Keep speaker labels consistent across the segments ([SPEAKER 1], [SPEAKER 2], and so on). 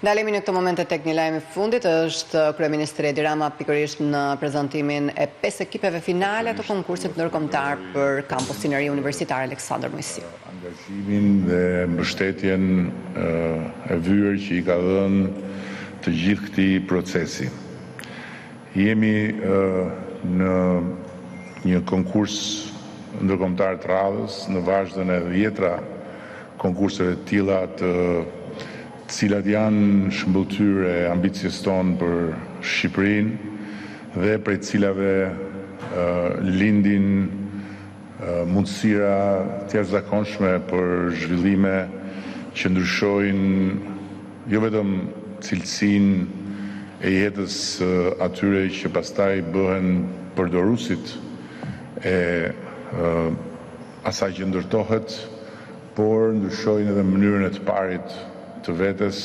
[SPEAKER 1] Ndalemi në këtë moment tek një lajm i fundit, është Kryeministri Edi Rama pikërisht në prezantimin e 5 ekipeve finale të konkursit ndërkombëtar për kampusin e ri universitar Aleksandër Mojsiu.
[SPEAKER 2] Angazhimin dhe mbështetjen e vyer që i ka dhënë të gjithë këtij procesi. Jemi në një konkurs ndërkombëtar të radhës në vazhdën e 10 konkurseve të tilla të cilat janë shëmbëltyrë e ambicjes tonë për Shqipërinë dhe prej cilave lindin mundësira të jashtëzakonshme për zhvillime që ndryshojnë jo vetëm cilësinë e jetës atyre që pastaj bëhen përdoruesit e asaj që ndërtohet, por ndryshojnë edhe mënyrën e të parit të vetes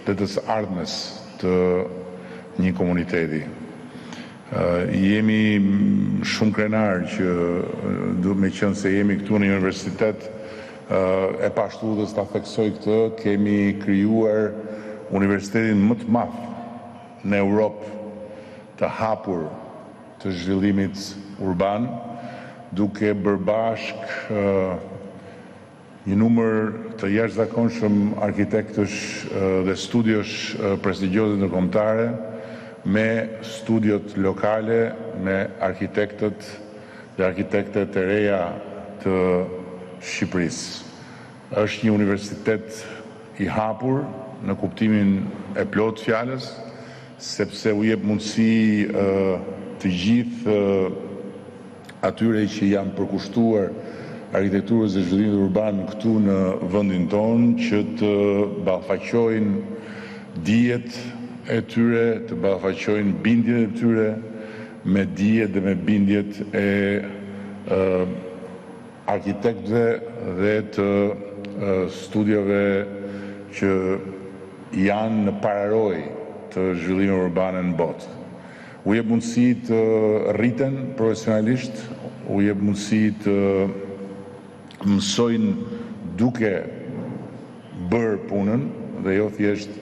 [SPEAKER 2] dhe të ardhmes të një komuniteti. Jemi shumë krenar që me qenë se jemi këtu në universitet e pashtudhës ta theksoj këtë, kemi krijuar universitetin më të madh në Europë të hapur të zhvillimit urban, duke bërë bashkë një numër të jashtëzakonshëm arkitektësh dhe studiosh prestigjioze ndërkombëtare me studiot lokale, me arkitektët dhe arkitektet e reja të Shqipërisë. Është një universitet i hapur në kuptimin e plot fjalës, sepse u jep mundësi të gjithë atyre që janë përkushtuar arkitekturës dhe zhvillimit urban këtu në vendin tonë që të ballafaqojnë dijet e tyre, të ballafaqojnë bindjet e tyre me dijet dhe me bindjet e arkitektëve dhe të studiove që janë në pararoj të zhvillimit urban në botë. U jep mundësi të rriten profesionalisht, u jep mundësi të mësojnë duke bërë punën dhe jo thjesht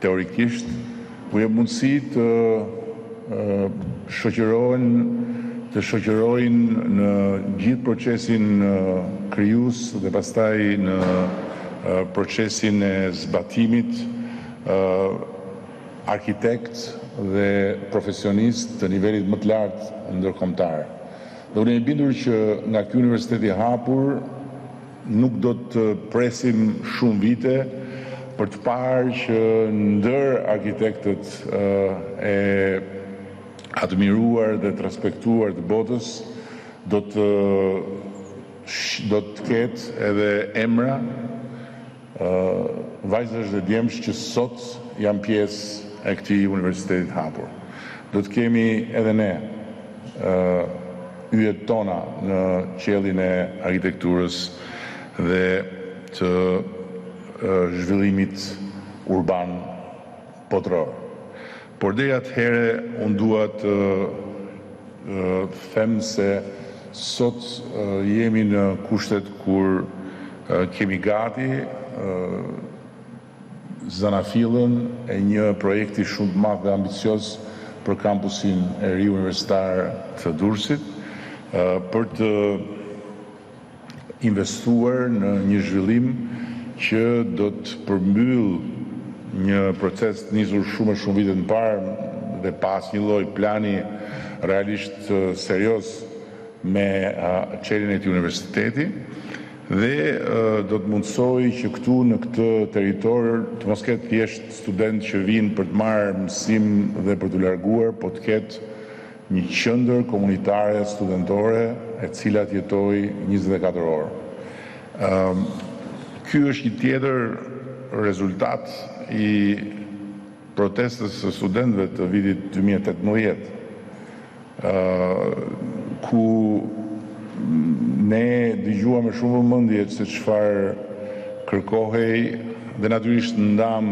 [SPEAKER 2] teorikisht, u jep mundësi të shoqërojnë në gjithë procesin krijues dhe pastaj në procesin e zbatimit arkitekt dhe profesionist të nivelit më të lartë ndërkombëtar. Dhe unë jam i bindur që nga ky universitet i hapur nuk do të presim shumë vite për të parë që ndër arkitektët e admiruar dhe të respektuar të botës do të ketë edhe emra vajzash dhe djemsh që sot janë pjesë e këtij universiteti të hapur. Do të kemi edhe ne yjet tona në qiellin e arkitekturës dhe të zhvillimit urban botëror. Por deri atëherë unë dua të them se sot jemi në kushtet kur kemi gati zanafillën e një projekti shumë të madh dhe ambicioz për kampusin e ri universitar të Durrësit, për të investuar në një zhvillim që do të përmbyll një proces të nisur shumë vite më parë dhe pas një lloj plani realisht serioz me çeljen e këtij universiteti dhe do të mundsoj që këtu në këtë territor të mos ketë thjesht studentë që vinë për të marrë mësim dhe për të larguar, po të ketë një qendër komunitare studentore e cila të jetojë 24 orë. Ky është një tjetër rezultat i protestës së studentëve të vitit 2018, ku ne dëgjuam me shumë vëmendje se çfarë kërkohej dhe natyrisht ndam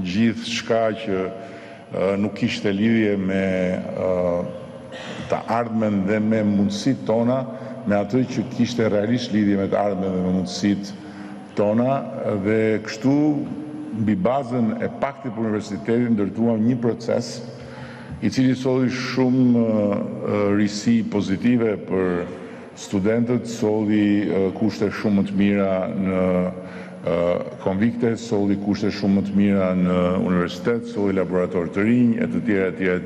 [SPEAKER 2] gjithë shka që nuk kishte lidhje me të ardhmen dhe me mundësit tona, me atë që kishte realisht lidhje me të ardhmen dhe me mundësit tona, dhe kështu mbi bazën e paktit për universitetin ndërtuam një proces i cili solli shumë risi pozitive për studentët, solli kushte shumë më të mira në konvikte, solli kushte shumë më të mira në universitet, solli laborator të rinj, e të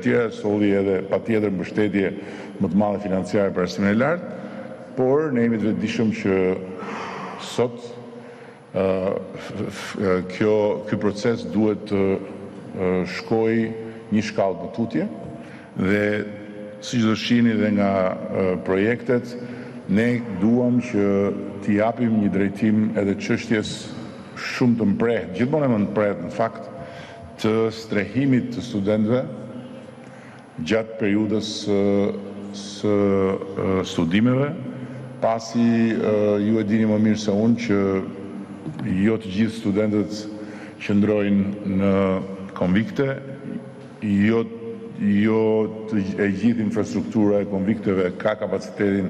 [SPEAKER 2] tjera, solli edhe patjetër mbështetje më të madhe financiare për arsimin e lartë, por ne jemi të vetëdijshëm që sot ky proces duhet të shkojë një shkallë më tutje dhe siç do shihni dhe nga projektet, ne duam që t'i japim një drejtim edhe çështjes shumë të mprehtë, gjithmonë më të mprehtë në fakt, të strehimit të studentëve gjatë periudhës së studimeve, pasi ju e dini më mirë se unë që jo të gjithë studentët qëndrojnë në konvikte, jo e gjithë infrastruktura e konvikteve ka kapacitetin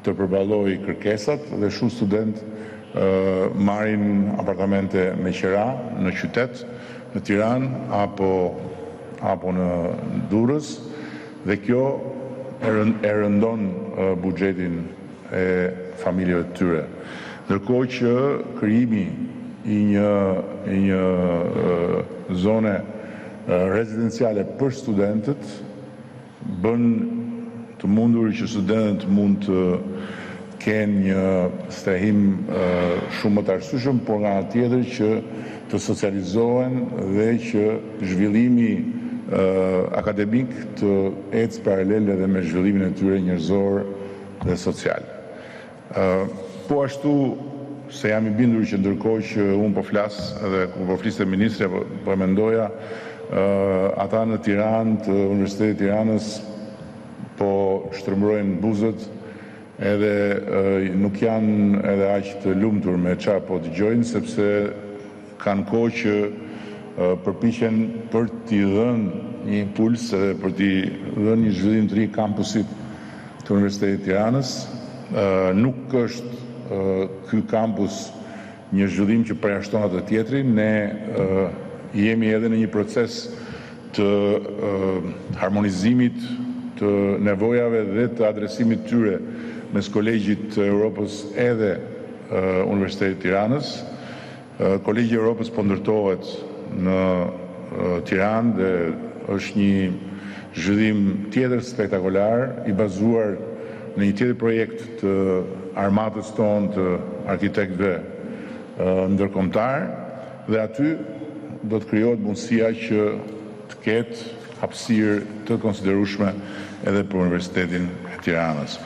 [SPEAKER 2] të përballojë kërkesat dhe shumë studentë marrin apartamente me qira në qytet, në Tiranë apo në Durrës, dhe kjo e rëndon buxhetin e familjeve të tyre. Ndërkohë që krijimi i një zone rezidenciale për studentët bën të mundur që studentët mund të kenë një strehim shumë më të arsyeshëm, por nga ana tjetër që të socializohen dhe që zhvillimi akademik të ecë paralel edhe me zhvillimin e tyre njerëzor dhe social. Po ashtu se jam i bindur që ndërkohë që unë po flas edhe kur po fliste ministri po e mendoja, ata në Tiranë të Universitetit të Tiranës po shtrëmbrojnë buzët edhe nuk janë edhe aq të lumtur me çfarë po dëgjojnë, sepse kanë kohë që përpiqen për t'i dhënë një impuls edhe për t'i dhënë një zhvillim të ri kampusit të Universitetit të Tiranës. Nuk është ky kampus një zhvillim që përjashton atë tjetrin, ne jemi edhe në një proces të harmonizimit të nevojave dhe të adresimit tyre mes Kolegjit të Europës edhe Universitetit të Tiranës. Kolegji i Europës po ndërtohet në Tiranë dhe është një zhvillim tjetër spektakolar i bazuar në një tjetër projekt të armatës tonë të arkitektëve ndërkombëtar, dhe aty do të krijohet mundësia që të ketë hapësirë të konsiderueshme edhe për Universitetin e Tiranës.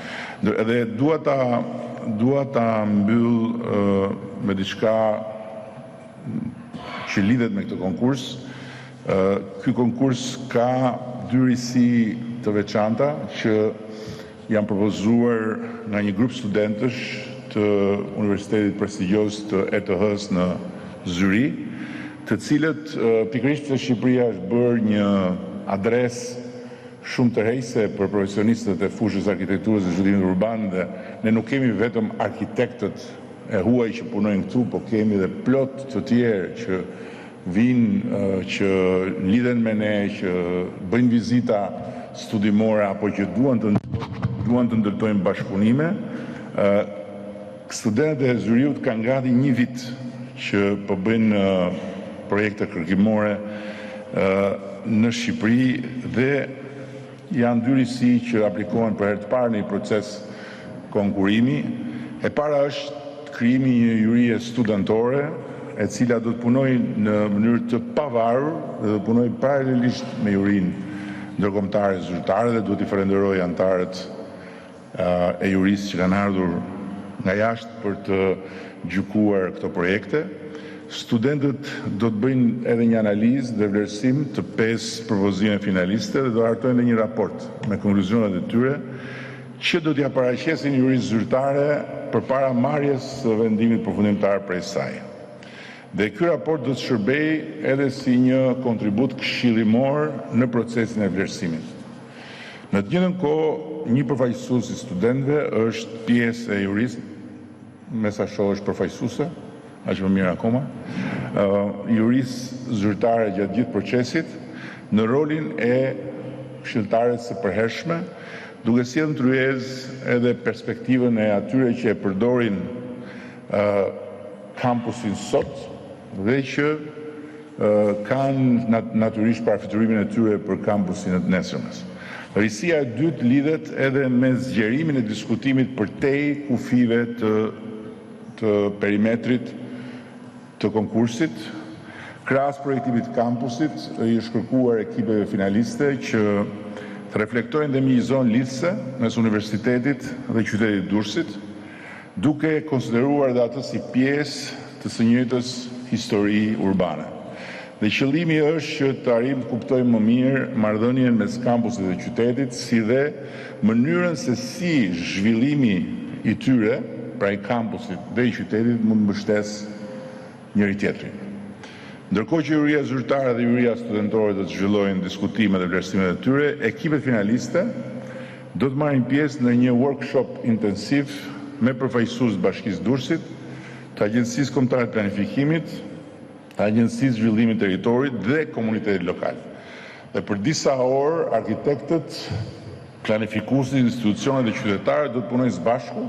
[SPEAKER 2] Edhe dua ta mbyll me diçka që lidhet me këtë konkurs. Ky konkurs ka dy risi të veçanta që janë propozuar nga një grup studentësh të Universitetit prestigjioz të ETH-s në Zyri, të cilët pikërisht se Shqipëria është bërë një adresë shumë tërheqëse për profesionistët e fushës arkitekturës dhe zhvillimit urban, dhe ne nuk kemi vetëm arkitektët e huaj që punojnë këtu, po kemi dhe plot të tjerë që vinë, që lidhen me ne, që bëjnë vizita studimore apo që duan të ndërtojnë bashkëpunime. Studentët e Zyriut kanë gati një vit që po bëjnë projekte kërkimore në Shqipëri dhe janë dy risi që aplikohen për herë të parë në një proces konkurimi. E para është krijimi një jurie studentore, e cila do të punojë në mënyrë të pavarur dhe do të punojë paralelisht me jurinë ndërkombëtare zyrtare, dhe duhet i falenderoj anëtarët e jurisë që kanë ardhur nga jashtë për të gjykuar këto projekte. Studentët do të bëjnë edhe një analizë dhe vlerësim të 5 propozime finaliste dhe do hartojnë një raport me konkluzionet e tyre që do t'ja paraqesin jurisë zyrtare përpara marrjes së vendimit përfundimtar prej saj. Dhe ky raport do të shërbejë edhe si një kontribut këshillimor në procesin e vlerësimit. Në të njëjtën kohë, një përfaqësues i studentëve është pjesë e jurisë, me sa shoh është përfaqësuese, aq më mirë akoma, juristë zyrtare gjatë gjithë procesit në rolin e këshilltares së përhershme, duke sjellë tryezë edhe perspektivën e atyre që e përdorin kampusin sot dhe që kanë natyrisht parafiturimin e tyre për kampusin e të nesërmes. Risia e dytë lidhet edhe me zgjerimin e diskutimit përtej kufive të perimetrit të konkursit. Krahas projektimit të kampusit, i është kërkuar ekipeve finaliste që të reflektojnë dhe mjizon lidhse mes universitetit dhe qytetit Durrësit, duke konsideruar dhe atë si pjesë të së njëjtës histori urbane. Dhe qëllimi është që të arrijmë të kuptojmë më mirë marrëdhënien mes kampusit dhe qytetit, si dhe mënyrën se si zhvillimi i tyre, pra i kampusit dhe i qytetit, mund të mbështesë njëri tjetrin. Ndërkohë që juria zyrtare dhe juria studentore do të zhvillojnë diskutimet dhe vlerësimet e tyre, ekipet finaliste do të marrin pjesë në një workshop intensiv me përfaqësues të Bashkisë Durrësit, të Agjencisë Kombëtare të Planifikimit, të Agjencisë Zhvillimit Territorit dhe komunitetit lokal. Dhe për disa orë, arkitektët, planifikuesit, institucionet dhe qytetarët do të punojnë së bashku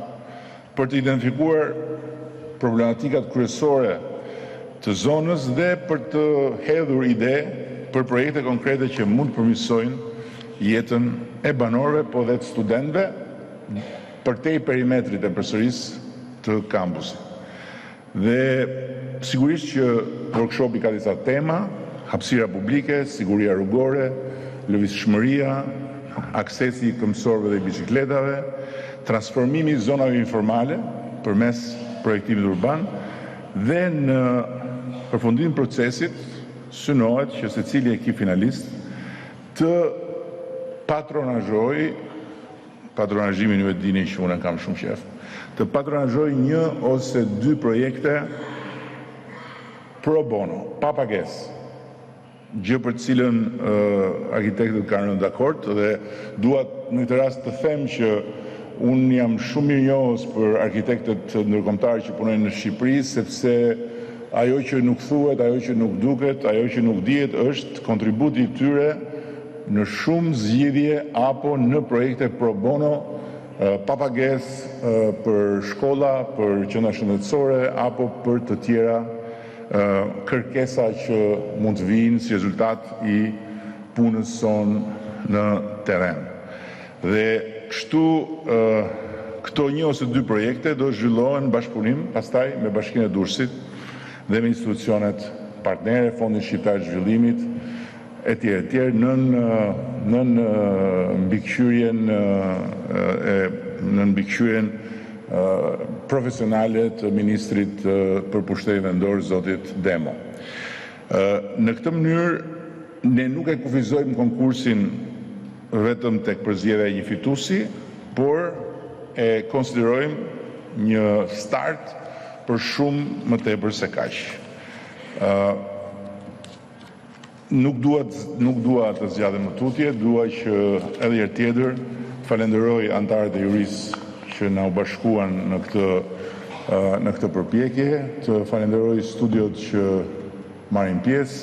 [SPEAKER 2] për të identifikuar problematikat kryesore të zonës dhe për të hedhur ide për projekte konkrete që mund të përmirësojnë jetën e banorëve, po dhe të studentëve përtej perimetrit e përsërisë të kampusit. Dhe sigurisht që workshopi ka disa tema: hapësira publike, siguria rrugore, lëvizshmëria, aksesi i këmbësorëve dhe i biçikletave, transformimi i zonave informale përmes projektimit urban, dhe në përfundim procesit synohet që secili ekip finalist të patronazhimin ju e dini që unë kam shumë qef, të patronazhojë një ose dy projekte pro bono, pa pagesë, gjë për të cilën arkitektët kanë rënë dakord, dhe dua në këtë rast të them që unë jam shumë mirënjohës për arkitektët ndërkombëtar që punojnë në Shqipëri, sepse ajo që nuk thuhet, ajo që nuk duket, ajo që nuk dihet është kontributi i tyre në shumë zgjidhje apo në projekte pro bono, pa pagesë, për shkolla, për qendra shëndetësore apo për të tjera kërkesa që mund të vinë si rezultat i punës sonë në terren. Dhe kështu këto një ose dy projekte do zhvillohen bashkëpunim pastaj me Bashkinë e Durrësit dhe me institucionet partnere, Fondin Shqiptar të Zhvillimit, etj. Nën mbikëqyrjen profesionale të ministrit për pushtetin vendor, zotit Demo. Në këtë mënyrë ne nuk e kufizojmë konkursin vetëm tek përzgjedhja e një fituesi, por e konsiderojmë një start për shumë më tepër se kaq. Nuk dua të zgjathem më tutje, dua që edhe herë tjetër të falenderoj anëtarët e jurisë që na u bashkuan në këtë përpjekje, të falenderoj studiot që marrin pjesë.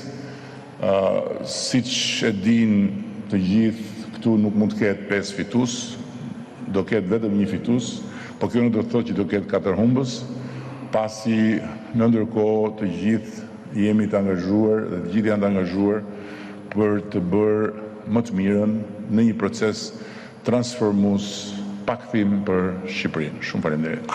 [SPEAKER 2] Siç e dinë të gjithë, këtu nuk mund të ketë 5 fitues, do ketë vetëm një fitues, po kjo nuk do të thotë që do ketë 4 humbës, pasi në ndërkohë të gjithë jemi të angazhuar dhe të gjithë janë të angazhuar për të bërë më të mirën në një proces transformues pa kthim për Shqipërinë. Shumë faleminderit.